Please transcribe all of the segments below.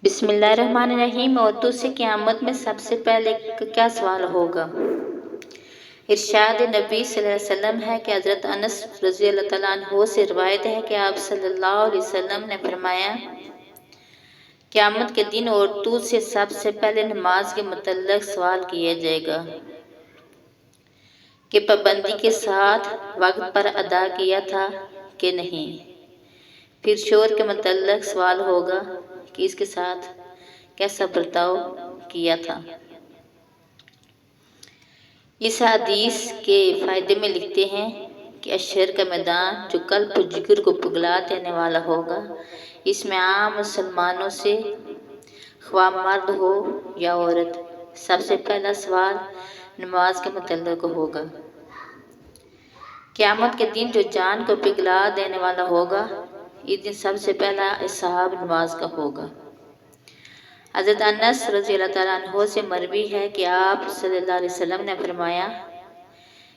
بسم اللہ الرحمن الرحیم۔ عورتوں سے قیامت میں سب سے پہلے کیا سوال ہوگا؟ ارشاد نبی صلی اللہ علیہ وسلم ہے کہ حضرت انس رضی اللہ تعالیٰ عنہ سے روایت ہے کہ آپ صلی اللہ علیہ وسلم نے فرمایا، قیامت کے دن عورتوں سے سب سے پہلے نماز کے متعلق سوال کیا جائے گا کہ پابندی کے ساتھ وقت پر ادا کیا تھا کہ نہیں۔ پھر شوہر کے متعلق سوال ہوگا کہ اس کے ساتھ کیسا برتاؤ کیا تھا۔ اس حدیث کے فائدے میں لکھتے ہیں کہ حشر کا میدان جو کل پرجگر کو پگلا دینے والا ہوگا، اس میں عام مسلمانوں سے خواہ مرد ہو یا عورت، سب سے پہلا سوال نماز کے متعلق ہوگا۔ قیامت کے دن جو جان کو پگلا دینے والا ہوگا، اس دن سب سے پہلا حساب نماز کا ہوگا۔ حضرت انس رضی اللہ تعالیٰ عنہ سے مروی ہے کہ آپ صلی اللہ علیہ وسلم نے فرمایا،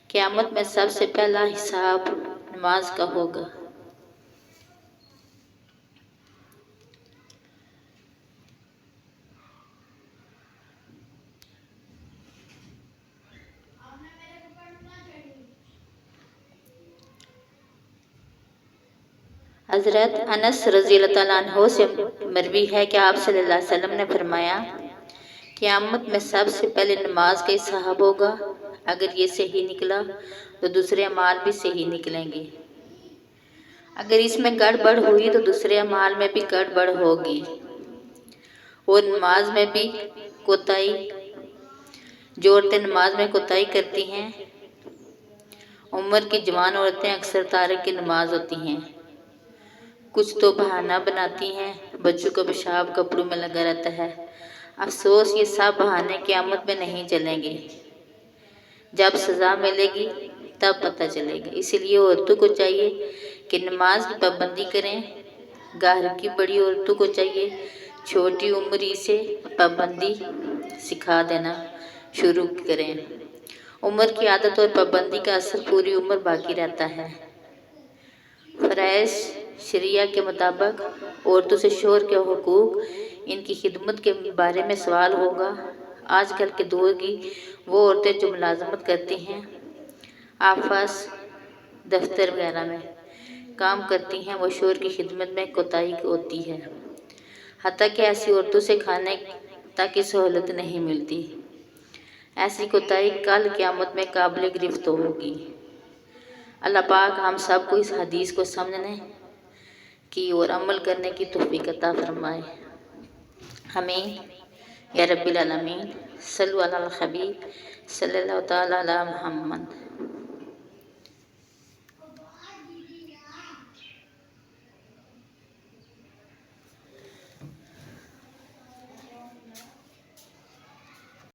قیامت میں سب سے پہلا حساب نماز کا ہوگا۔ حضرت انس رضی اللہ تعالیٰ عنہ سے مروی ہے کہ آپ صلی اللہ علیہ وسلم نے فرمایا، قیامت میں سب سے پہلے نماز کا حساب ہوگا۔ اگر یہ صحیح نکلا تو دوسرے اعمال بھی صحیح نکلیں گے۔ اگر اس میں گڑبڑ ہوئی تو دوسرے اعمال میں بھی گڑبڑ ہوگی اور نماز میں بھی کوتاہی۔ جو عورتیں نماز میں کوتاہی کرتی ہیں، عمر کی جوان عورتیں اکثر تارک کی نماز ہوتی ہیں، کچھ تو بہانہ بناتی ہیں، بچوں کا پیشاب کپڑوں میں لگا رہتا ہے۔ افسوس، یہ سب بہانے قیامت میں نہیں چلیں گے۔ جب سزا ملے گی تب پتہ چلے گا۔ اس لیے عورتوں کو چاہیے کہ نماز کی پابندی کریں۔ گھر کی بڑی عورتوں کو چاہیے چھوٹی عمر ہی سے پابندی سکھا دینا شروع کریں۔ عمر کی عادت اور پابندی کا اثر پوری عمر باقی رہتا ہے۔ فرائض شریعہ کے مطابق عورتوں سے شوہر کے حقوق، ان کی خدمت کے بارے میں سوال ہوگا۔ آج کل کے دور کی وہ عورتیں جو ملازمت کرتی ہیں، آفس، دفتر وغیرہ میں کام کرتی ہیں، وہ شوہر کی خدمت میں کوتاہی ہوتی ہے۔ حتیٰ کہ ایسی عورتوں سے کھانے تک کی سہولت نہیں ملتی۔ ایسی کوتاہی کل قیامت میں قابل گرفت ہوگی۔ اللہ پاک ہم سب کو اس حدیث کو سمجھنے کی اور عمل کرنے کی توفیق عطا فرمائے۔ آمین یا رب العالمین۔ صلو علی الحبیب صلی اللہ تعالیٰ علی محمد۔